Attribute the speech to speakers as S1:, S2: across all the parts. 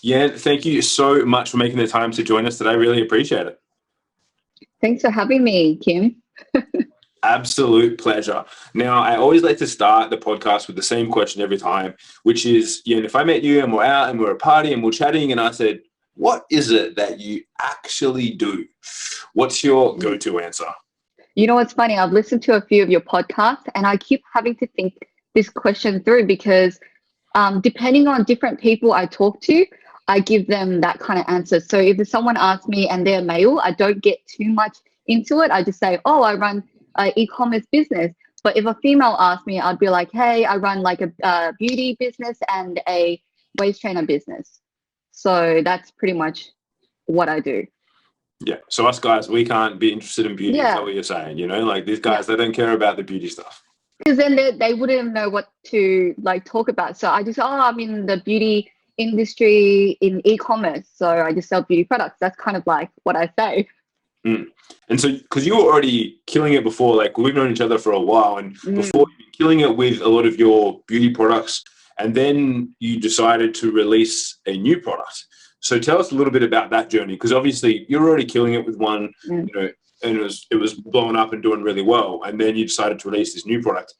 S1: Yeah, thank you so much for making the time to join us today. I really appreciate it.
S2: Thanks for having me, Kim.
S1: Absolute pleasure. Now, I always like to start the podcast with the same question every time, which is, if I met you and we're out and we're at a party and we're chatting and I said, what is it that you actually do? What's your go-to answer?
S2: You know what's funny? I've listened to a few of your podcasts and I keep having to think this question through because depending on different people I talk to, I give them that kind of answer. So if someone asks me and they're male, I don't get too much into it. I just say, oh, I run an e-commerce business. But if a female asks me, I'd be like, hey, I run like a beauty business and a waist trainer business. So that's pretty much what I do.
S1: Yeah. So us guys, we can't be interested in beauty. Is that
S2: Yeah.
S1: what you're saying? Like these guys, they don't care about the beauty stuff.
S2: Because then they wouldn't know what to talk about. So I just, I'm in the beauty industry in e-commerce. So I just sell beauty products. That's kind of like what I say.
S1: Mm. And so, because you were already killing it before, like we've known each other for a while, and before you were killing it with a lot of your beauty products, and then you decided to release a new product. So tell us a little bit about that journey, because obviously you're already killing it with one, and it was blowing up and doing really well, and then you decided to release this new product.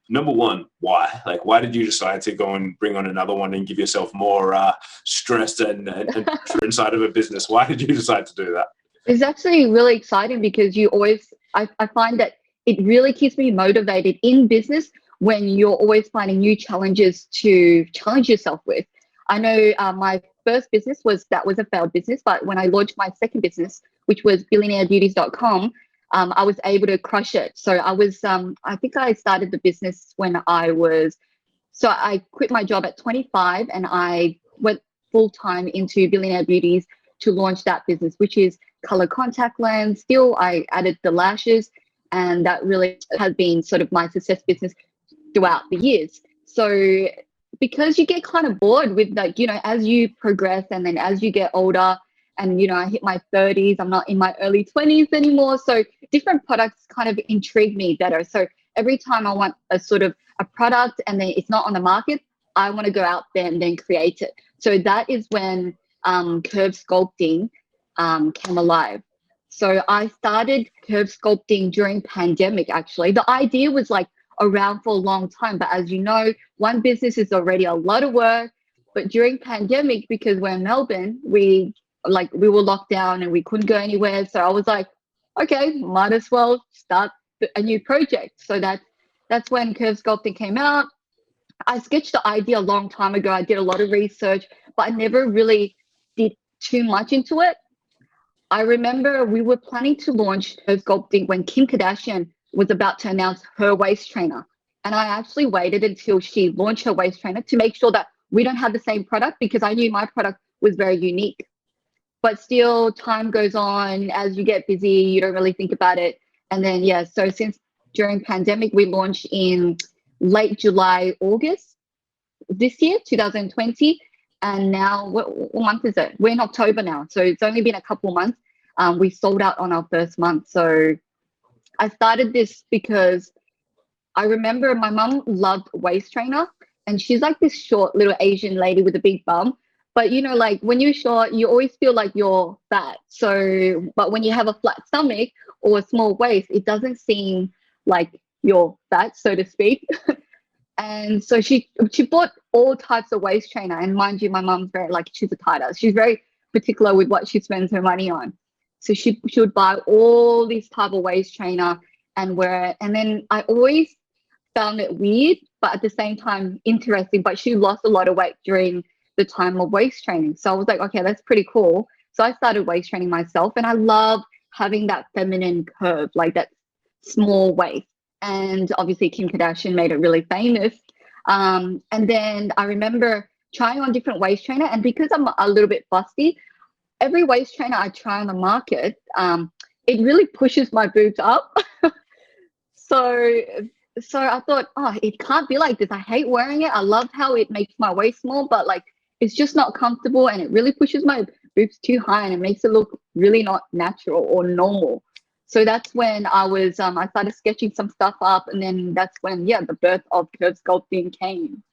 S1: Number one, why? Why did you decide to go and bring on another one and give yourself more stress and pressure inside of a business? Why did you decide to do that?
S2: It's actually really exciting because I find that it really keeps me motivated in business when you're always finding new challenges to challenge yourself with. I know my first business was a failed business, but when I launched my second business, which was billionairebeauties.com, I was able to crush it. So I think I started the business when I quit my job at 25 and I went full time into Billionaire Beauties to launch that business, which is color contact lens. Still, I added the lashes, and that really has been sort of my success business throughout the years. So because you get kind of bored with as you progress and then as you get older and, I hit my 30s, I'm not in my early 20s anymore. So different products kind of intrigue me better. So every time I want a sort of a product and then it's not on the market, I want to go out there and then create it. So that is when Curve Sculpting came alive. So I started Curve Sculpting during pandemic, actually. The idea was around for a long time, but as you know, one business is already a lot of work. But during pandemic, because we're in Melbourne, we were locked down and we couldn't go anywhere. So I was like, okay, might as well start a new project. So that's when Curve Sculpting came out. I sketched the idea a long time ago. I did a lot of research, but I never really did too much into it. I remember we were planning to launch Curve Sculpting when Kim Kardashian was about to announce her waist trainer. And I actually waited until she launched her waist trainer to make sure that we don't have the same product, because I knew my product was very unique. But still, time goes on. As you get busy, you don't really think about it. And then, so since during pandemic, we launched in late July, August this year, 2020. And now, what month is it? We're in October now. So it's only been a couple months. We sold out on our first month. So I started this because I remember my mom loved waist trainer, and she's like this short little Asian lady with a big bum. But when you're short, you always feel like you're fat. So, but when you have a flat stomach or a small waist, it doesn't seem like you're fat, so to speak. And so she bought all types of waist trainer. And mind you, my mom's very she's a tighter. She's very particular with what she spends her money on. So she would buy all these type of waist trainer and wear it. And then I always found it weird, but at the same time interesting. But she lost a lot of weight during the time of waist training. So I was like, okay, that's pretty cool. So I started waist training myself, and I love having that feminine curve, like that small waist. And obviously Kim Kardashian made it really famous. And then I remember trying on different waist trainer, and because I'm a little bit busty, every waist trainer I try on the market, it really pushes my boobs up. So I thought, it can't be like this. I hate wearing it. I love how it makes my waist small, but it's just not comfortable, and it really pushes my boobs too high, and it makes it look really not natural or normal. So that's when I started sketching some stuff up, and then that's when, the birth of Curve Sculpting came.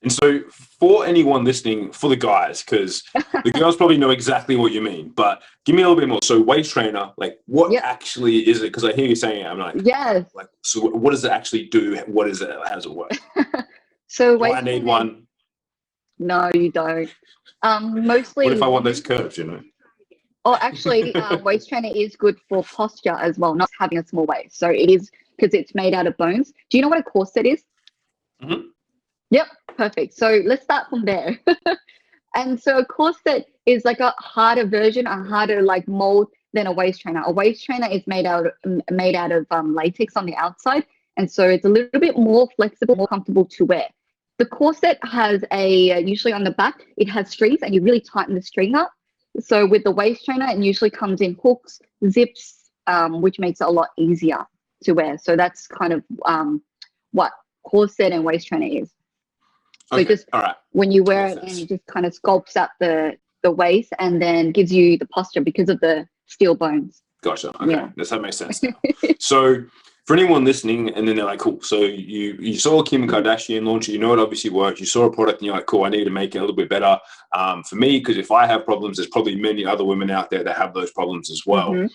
S1: And so for anyone listening, for the guys, because the girls probably know exactly what you mean, but give me a little bit more. So waist trainer, like what actually is it? Because I hear you saying it, I'm like,
S2: yes.
S1: like, so what does it actually do? What is it? How does it work?
S2: So
S1: Do I need one?
S2: No, you don't. Mostly.
S1: What if I want those curves, you know?
S2: Oh, actually, waist trainer is good for posture as well, not having a small waist. So it is because it's made out of bones. Do you know what a corset is?
S1: Mm-hmm.
S2: Yep, perfect. So let's start from there. And so a corset is like a harder version, a harder like mold than a waist trainer. A waist trainer is made out of latex on the outside, and so it's a little bit more flexible, more comfortable to wear. The corset has usually on the back, it has strings, and you really tighten the string up. So with the waist trainer, it usually comes in hooks, zips, which makes it a lot easier to wear. So that's kind of what corset and waist trainer is. So just when you wear it, and it just kind of sculpts up the waist and then gives you the posture because of the steel bones.
S1: Gotcha. Okay, that makes sense now. So for anyone listening, and then they're like, cool. So you saw Kim Kardashian launch it. You know it obviously works. You saw a product and you're like, cool. I need to make it a little bit better for me, because if I have problems, there's probably many other women out there that have those problems as well. Mm-hmm.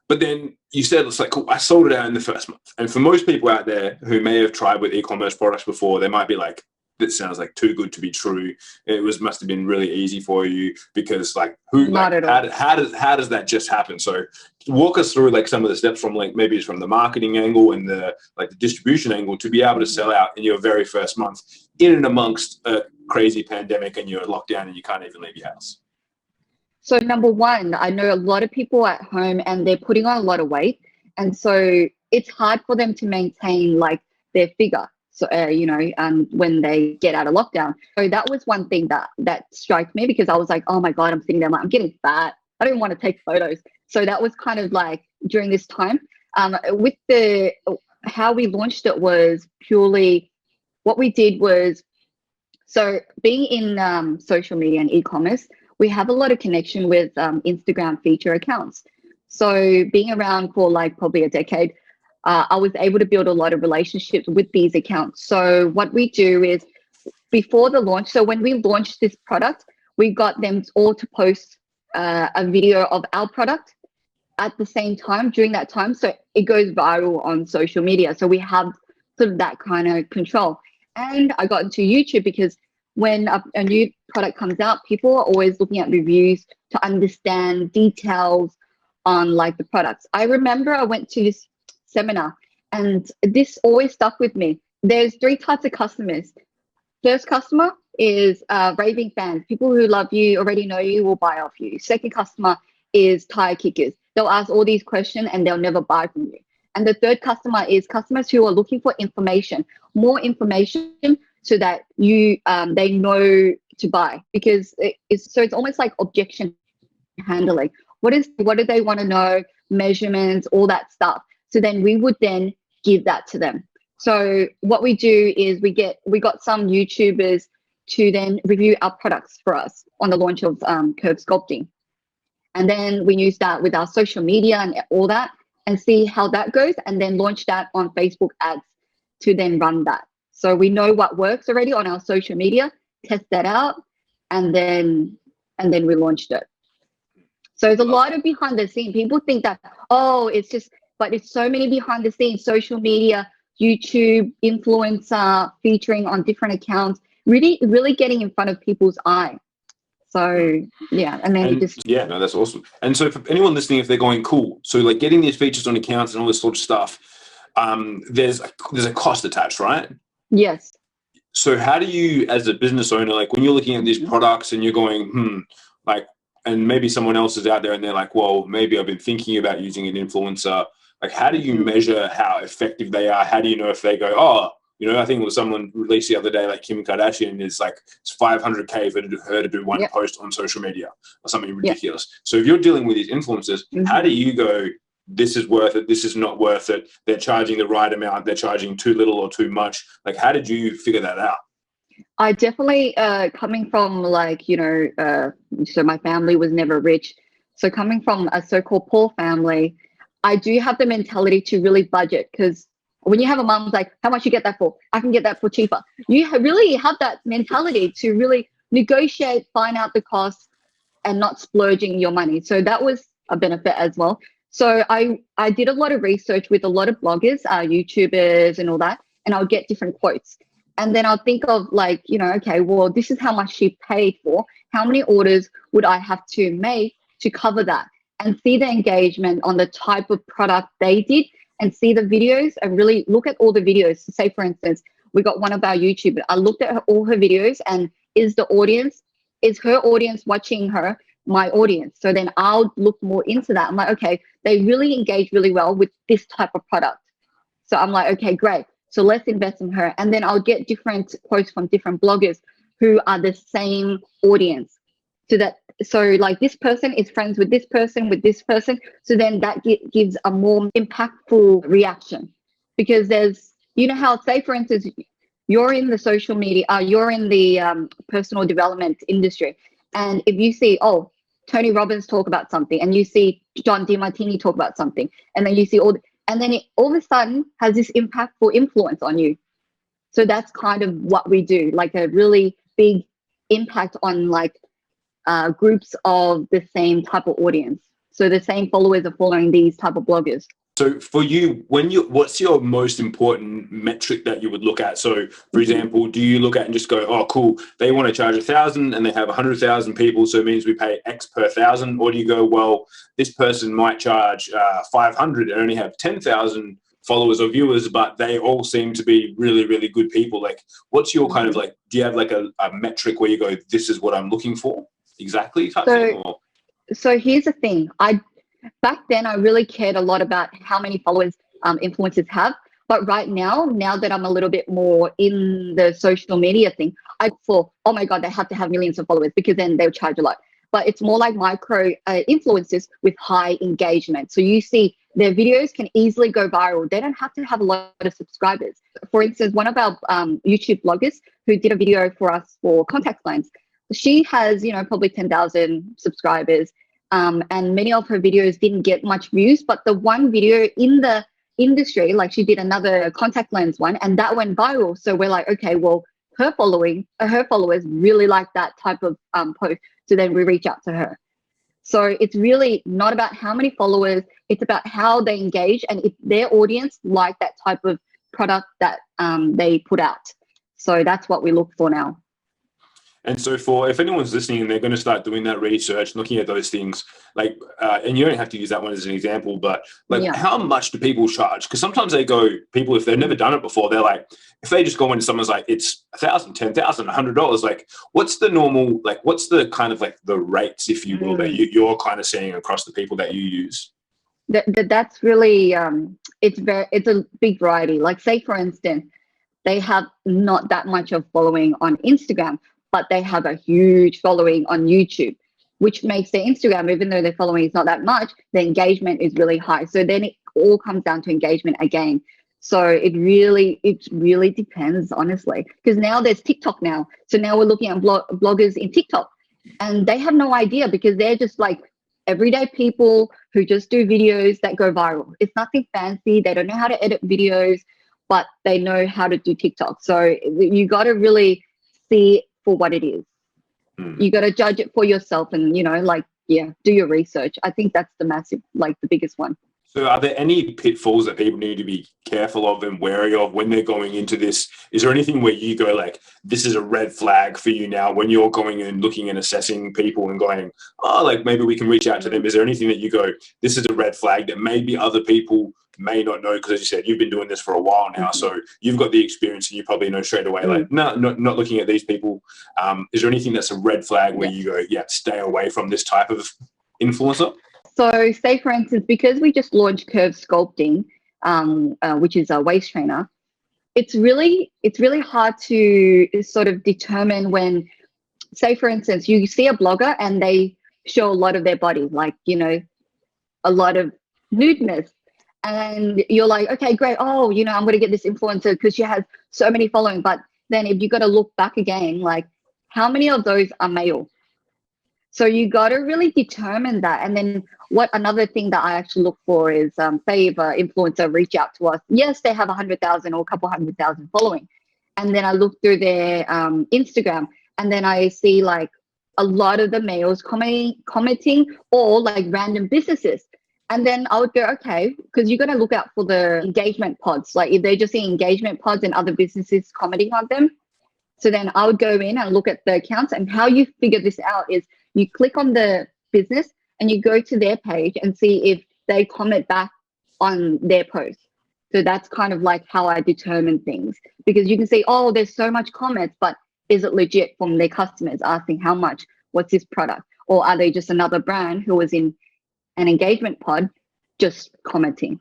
S1: But then you said, it's like, cool, I sold it out in the first month. And for most people out there who may have tried with e-commerce products before, they might be like, that sounds like too good to be true. It must have been really easy for you, because like how does that just happen? So walk us through like some of the steps from like maybe it's from the marketing angle and the distribution angle to be able to sell out in your very first month in and amongst a crazy pandemic and you're locked down and you can't even leave your house.
S2: So number one, I know a lot of people at home and they're putting on a lot of weight, and so it's hard for them to maintain like their figure. So, when they get out of lockdown. So that was one thing that struck me, because I was like, oh my God, I'm sitting there, I'm getting fat. I don't want to take photos. So that was kind of like during this time. With how we launched it was purely, what we did was, so being in social media and e-commerce, we have a lot of connection with Instagram feature accounts. So being around for like probably a decade, I was able to build a lot of relationships with these accounts. So what we do is before the launch, so when we launched this product, we got them all to post a video of our product at the same time during that time. So it goes viral on social media. So we have sort of that kind of control. And I got into YouTube because when a new product comes out, people are always looking at reviews to understand details on like the products. I remember I went to this seminar and this always stuck with me. There's 3 types of customers. First customer is raving fans, people who love you, already know you, will buy off you. Second customer is tire kickers. They'll ask all these questions and they'll never buy from you. And the third customer is customers who are looking for information, more information, so that they know to buy, because it's almost like objection handling. What do they want to know? Measurements, all that stuff. So then we would then give that to them. So what we do is we got some YouTubers to then review our products for us on the launch of Curve Sculpting. And then we use that with our social media and all that and see how that goes, and then launch that on Facebook ads to then run that. So we know what works already on our social media, test that out, and then we launched it. So there's a lot of behind the scenes. People think that, but it's so many behind the scenes, social media, YouTube, influencer, featuring on different accounts, really, really getting in front of people's eye. So yeah, and then
S1: that's awesome. And so for anyone listening, if they're going, cool, so like getting these features on accounts and all this sort of stuff, there's a cost attached, right?
S2: Yes.
S1: So how do you, as a business owner, like when you're looking at these products and you're going, and maybe someone else is out there and they're like, well, maybe I've been thinking about using an influencer. Like, how do you measure how effective they are? How do you know if they go, I think it was someone released the other day, like Kim Kardashian is like, it's $500K for her to do one post on social media or something ridiculous. So if you're dealing with these influencers, how do you go, this is worth it, this is not worth it, they're charging the right amount, they're charging too little or too much? Like, how did you figure that out?
S2: I definitely, coming from so my family was never rich. So coming from a so-called poor family, I do have the mentality to really budget, because When you have a mom like, how much you get that for? I can get that for cheaper. You really have that mentality to really negotiate, find out the cost, and not splurging your money. So that was a benefit as well. So I did a lot of research with a lot of bloggers, YouTubers and all that, and I'll get different quotes. And then I'll think of like, okay, well, this is how much she paid for. How many orders would I have to make to cover that? And see the engagement on the type of product they did, and see the videos and really look at all the videos. Say, for instance, we got one of our YouTubers. I looked at all her videos, and is her audience watching her, my audience? So then I'll look more into that. I'm like, okay, they really engage really well with this type of product. So I'm like, okay, great. So let's invest in her. And then I'll get different quotes from different bloggers who are the same audience. So like this person is friends with this person, with this person. So then that gives a more impactful reaction, because there's, how, say for instance, you're in the social media, you're in the personal development industry. And if you see, Tony Robbins talk about something, and you see John DeMartini talk about something, and then you see and then it all of a sudden has this impactful influence on you. So that's kind of what we do, like a really big impact on like groups of the same type of audience. So the same followers are following these type of bloggers.
S1: So for you, what's your most important metric that you would look at? So for example, do you look at and just go, oh, cool, they want to charge 1,000 and they have 100,000 people, so it means we pay X per 1,000? Or do you go, well, this person might charge 500 and only have 10,000 followers or viewers, but they all seem to be really, really good people? Like, what's your kind of like, do you have like a metric where you go, this is what I'm looking for exactly type thing? Or?
S2: So here's the thing. Back then, I really cared a lot about how many followers influencers have. But right now that I'm a little bit more in the social media thing, I thought, oh my God, they have to have millions of followers, because then they'll charge a lot. But it's more like micro influencers with high engagement. So you see their videos can easily go viral. They don't have to have a lot of subscribers. For instance, one of our YouTube bloggers who did a video for us for contact lens, she has, probably 10,000 subscribers. And many of her videos didn't get much views, but the one video in the industry, like she did another contact lens one, and that went viral. So we're like, okay, well, her followers really like that type of post. So then we reach out to her. So it's really not about how many followers, it's about how they engage and if their audience like that type of product that they put out. So that's what we look for now.
S1: And so if anyone's listening and they're going to start doing that research, looking at those things, like, and you don't have to use that one as an example, but like, how much do people charge? Because sometimes people, if they've never done it before, they're like, if they just go in, someone's like, it's $1,000, $10,000, $100, like, what's the normal, like, what's the kind of like the rates, if you will, that you're kind of seeing across the people that you use?
S2: That's really, it's a big variety. Like, say, for instance, they have not that much of following on Instagram, but they have a huge following on YouTube, which makes their Instagram, even though their following is not that much, the engagement is really high. So then it all comes down to engagement again. So it really depends, honestly, because now there's TikTok now. So now we're looking at bloggers in TikTok, and they have no idea, because they're just like everyday people who just do videos that go viral. It's nothing fancy. They don't know how to edit videos, but they know how to do TikTok. So you got to really see for what it is. You got to judge it for yourself, and do your research. I think that's the biggest one.
S1: So are there any pitfalls that people need to be careful of and wary of when they're going into this? Is there anything where you go like, this is a red flag for you now when you're going and looking and assessing people and going, oh, like maybe we can reach out to them? Is there anything that you go, this is a red flag that maybe other people may not know? Because as you said, you've been doing this for a while now, so you've got the experience and you probably know straight away, like, no, not looking at these people. Is there anything that's a red flag where you go, stay away from this type of influencer?
S2: So say, for instance, because we just launched Curve Sculpting, which is a waist trainer, it's really hard to sort of determine when, say, for instance, you see a blogger and they show a lot of their body, like, a lot of nudeness. And you're like, okay, great. Oh, I'm going to get this influencer because she has so many following. But then if you got to look back again, like, how many of those are male? So you got to really determine that. And then what another thing that I actually look for is, say if an influencer reach out to us, yes, they have 100,000 or a couple 100,000 following. And then I look through their Instagram, and then I see like a lot of the males commenting or like random businesses. And then I would go, okay, because you're going to look out for the engagement pods. Like if they're just seeing engagement pods and other businesses commenting on them. So then I would go in and look at the accounts, and how you figure this out is you click on the business and you go to their page and see if they comment back on their post. So that's kind of like how I determine things, because you can see, oh, there's so much comments, but is it legit from their customers asking how much, what's this product? Or are they just another brand who was in an engagement pod just commenting?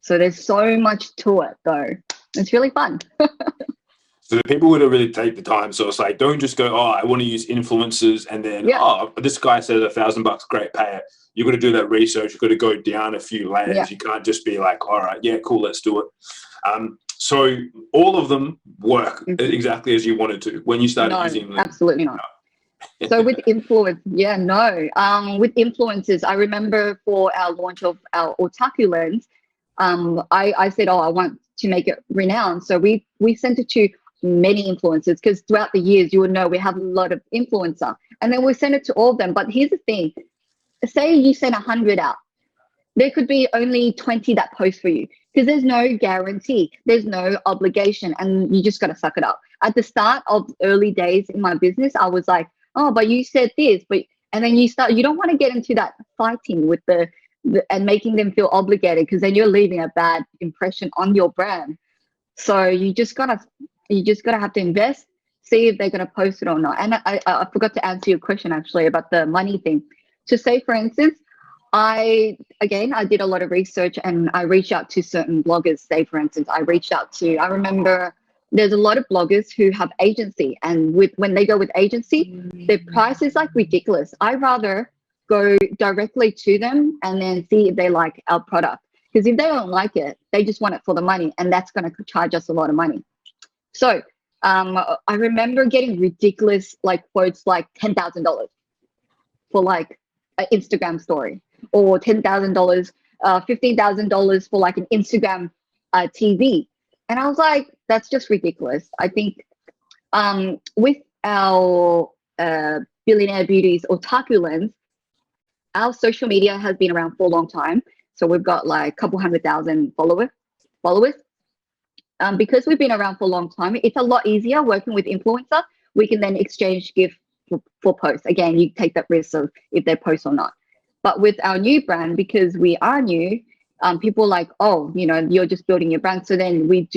S2: So there's so much to it though. It's really fun.
S1: So the people would really take the time. So it's like, don't just go, oh, I want to use influencers, and then, oh, this guy says $1,000, great, pay it. You've got to do that research. You've got to go down a few layers. Yeah. You can't just be like, all right, yeah, cool, let's do it. So all of them work exactly as you wanted to when you started using them.
S2: Absolutely not. So with influence, with influencers, I remember for our launch of our Otaku lens, I said, oh, I want to make it renowned. So we sent it to many influencers, because throughout the years, you would know we have a lot of influencer, and then we send it to all of them. But here's the thing, say you send 100 out, there could be only 20 that post for you, because there's no guarantee, there's no obligation, and you just got to suck it up. At the start of early days in my business, I was like, oh, but you said this, and then you don't want to get into that fighting with the and making them feel obligated, because then you're leaving a bad impression on your brand. So you just gotta have to invest, see if they're gonna post it or not. And I forgot to answer your question actually about the money thing. So say for instance, I did a lot of research and I reached out to certain bloggers. Say for instance, I remember there's a lot of bloggers who have agency, and when they go with agency, their price is like ridiculous. I rather go directly to them and then see if they like our product. Because if they don't like it, they just want it for the money, and that's going to charge us a lot of money. So I remember getting ridiculous like quotes like $10,000 for like an Instagram story, or $10,000, $15,000 for like an Instagram TV. And I was like, that's just ridiculous. I think with our Billionaire Beauties Otaku lens, our social media has been around for a long time. So we've got like a couple 100,000 followers. Because we've been around for a long time, it's a lot easier working with influencer. We can then exchange gift for posts. Again, you take that risk of if they post or not. But with our new brand, because we are new, people are like, oh, you're just building your brand. So then we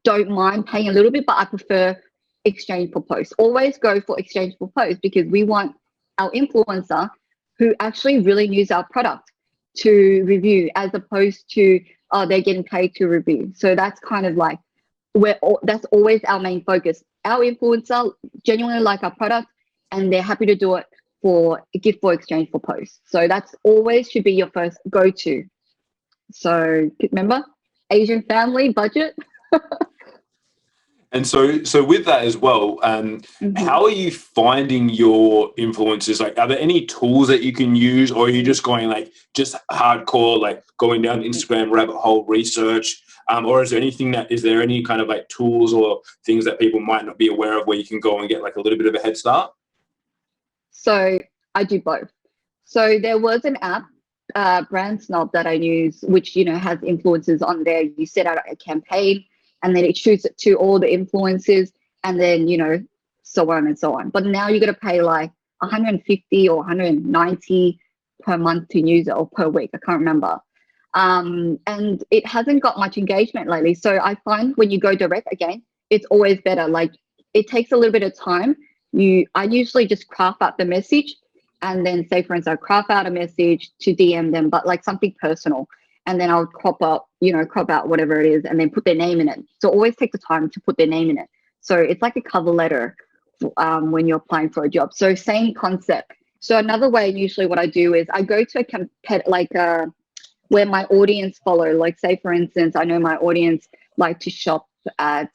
S2: don't mind paying a little bit, but I prefer exchange for posts. Always go for exchange for posts, because we want our influencer who actually really use our product to review, as opposed to, oh, they're getting paid to review. So that's kind of like that's always our main focus. Our influencer genuinely like our product, and they're happy to do it for a gift for exchange for posts. So that's always should be your first go-to. So remember, Asian family budget.
S1: And so with that as well, how are you finding your influencers? Like, are there any tools that you can use, or are you just going like just hardcore, like going down Instagram rabbit hole research? Or is there any kind of like tools or things that people might not be aware of where you can go and get like a little bit of a head start?
S2: So I do both. So there was an app, Brand Snob, that I use, which, has influencers on there. You set out a campaign, and then it shoots it to all the influencers, and then, so on and so on. But now you got to pay like 150 or 190 per month to use it, or per week. I can't remember. And it hasn't got much engagement lately. So I find when you go direct, again, it's always better. Like, it takes a little bit of time. I usually just craft out the message, and then say, for instance, I craft out a message to DM them, but like something personal. And then I'll crop out whatever it is, and then put their name in it. So always take the time to put their name in it. So it's like a cover letter when you're applying for a job. So same concept. So another way, usually what I do is I go to where my audience follow. Like, say for instance, I know my audience like to shop at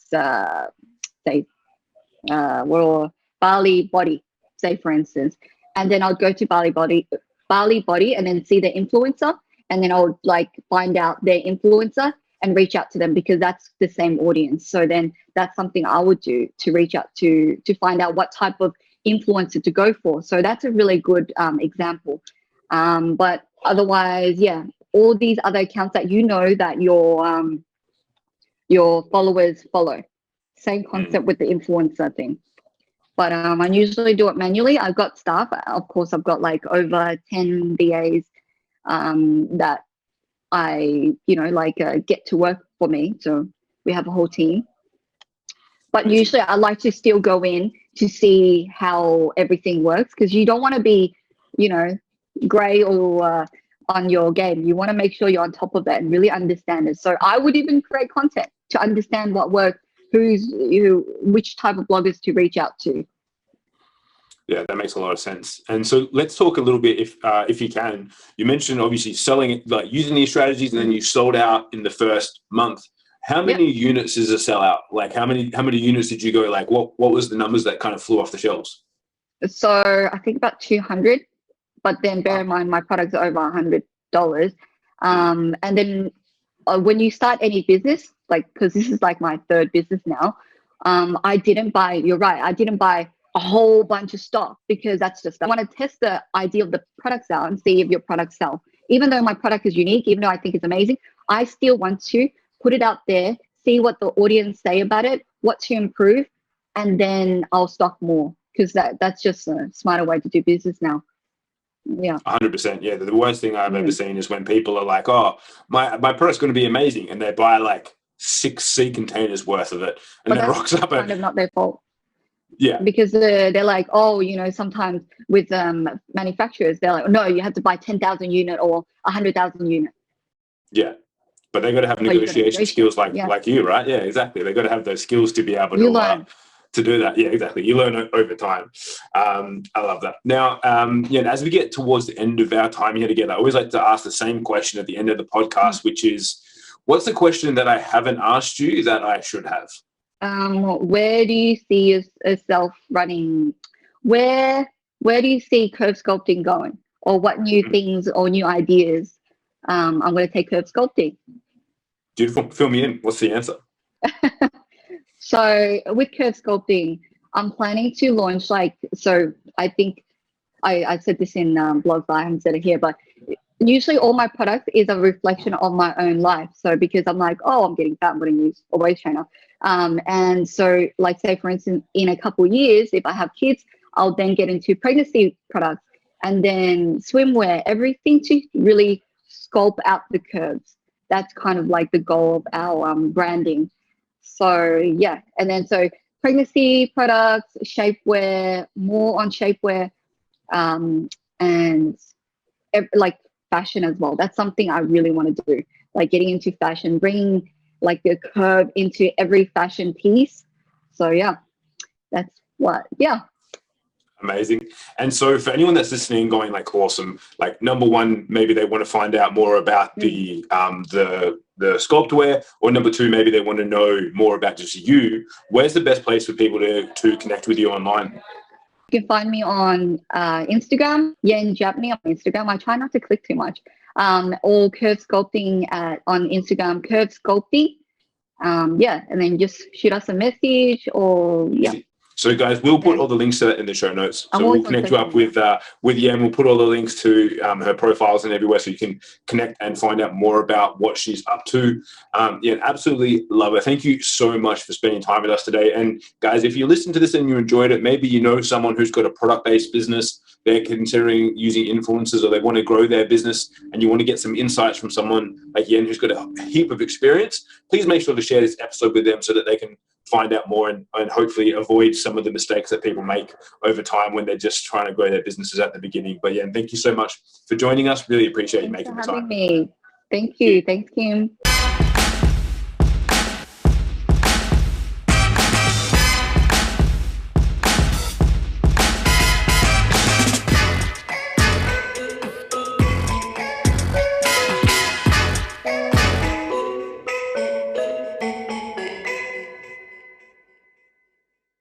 S2: Bali Body. say for instance, and then I'll go to Bali Body and then see the influencer, and then I'll like find out their influencer and reach out to them because that's the same audience. So then that's something I would do to reach out to find out what type of influencer to go for. So that's a really good example. But otherwise, yeah, all these other accounts that you know that your followers follow. Same concept with the influencer thing. But I usually do it manually. I've got staff. Of course, I've got like over 10 VAs that I, get to work for me. So we have a whole team. But usually I like to still go in to see how everything works, because you don't want to be, gray or on your game. You want to make sure you're on top of it and really understand it. So I would even create content to understand what works, which type of bloggers to reach out to.
S1: Yeah, that makes a lot of sense. And so let's talk a little bit, if you can. You mentioned obviously selling it, like using these strategies, and then you sold out in the first month. How many units is a sellout? Like how many units did you go? Like what was the numbers that kind of flew off the shelves? So
S2: I think about 200, but then bear in mind my products are over $100. And then when you start any business, like, because this is like my third business now, I didn't buy, you're right, I didn't buy a whole bunch of stock, because that's just, I want to test the idea of the products out and see if your products sell. Even though my product is unique, even though I think it's amazing, I still want to put it out there, see what the audience say about it, what to improve, and then I'll stock more, because that's just a smarter way to do business now. Yeah,
S1: 100%. Yeah, the worst thing I've ever seen is when people are like, "Oh, my product's going to be amazing," and they buy like 6 sea containers worth of it, and then rocks up.
S2: Kind of not their fault.
S1: Yeah,
S2: because they're like, oh, sometimes with manufacturers, they're like, no, you have to buy 10,000 unit or 100,000 unit.
S1: Yeah, but they got to have negotiation skills like you, right? Yeah, exactly. They got to have those skills to be able to do that. Yeah, exactly. You learn over time. I love that. Now, as we get towards the end of our time here together, I always like to ask the same question at the end of the podcast, which is, what's the question that I haven't asked you that I should have?
S2: Where do you see yourself running? Where do you see Curve Sculpting going? Or what new things or new ideas? I'm going to take Curve Sculpting.
S1: Beautiful. Fill me in. What's the answer?
S2: So with Curve Sculpting, I'm planning to launch so I think I said this in blogs, I haven't said it here, but usually all my products is a reflection of my own life. So because I'm like, oh, I'm getting fat, I'm going to use a waist trainer. And so like, say for instance, in a couple of years, if I have kids, I'll then get into pregnancy products and then swimwear, everything to really sculpt out the curves. That's kind of like the goal of our branding. So yeah, and then so pregnancy products, shapewear, more on shapewear, and like fashion as well. That's something I really want to do, like getting into fashion, bringing like the curve into every fashion piece. So yeah, that's what, yeah.
S1: Amazing. And so for anyone that's listening going like, awesome, like number one, maybe they want to find out more about the sculpt wear, or number two, maybe they want to know more about just you. Where's the best place for people to connect with you online?
S2: You can find me on Instagram, in Japney on Instagram. I try not to click too much. Or Curve Sculpting on Instagram, Curve Sculpting. And then just shoot us a message or
S1: So guys, we'll put all the links to that in the show notes. So we'll connect you up with Yen. We'll put all the links to her profiles and everywhere, so you can connect and find out more about what she's up to. Absolutely love her. Thank you so much for spending time with us today. And guys, if you listen to this and you enjoyed it, maybe you know someone who's got a product-based business, they're considering using influencers, or they want to grow their business, and you want to get some insights from someone like Yen who's got a heap of experience, please make sure to share this episode with them so that they can find out more and hopefully avoid some of the mistakes that people make over time when they're just trying to grow their businesses at the beginning. But yeah, and thank you so much for joining us. Really appreciate you making the time.
S2: Thanks for having me. Thank you. Thanks, Kim.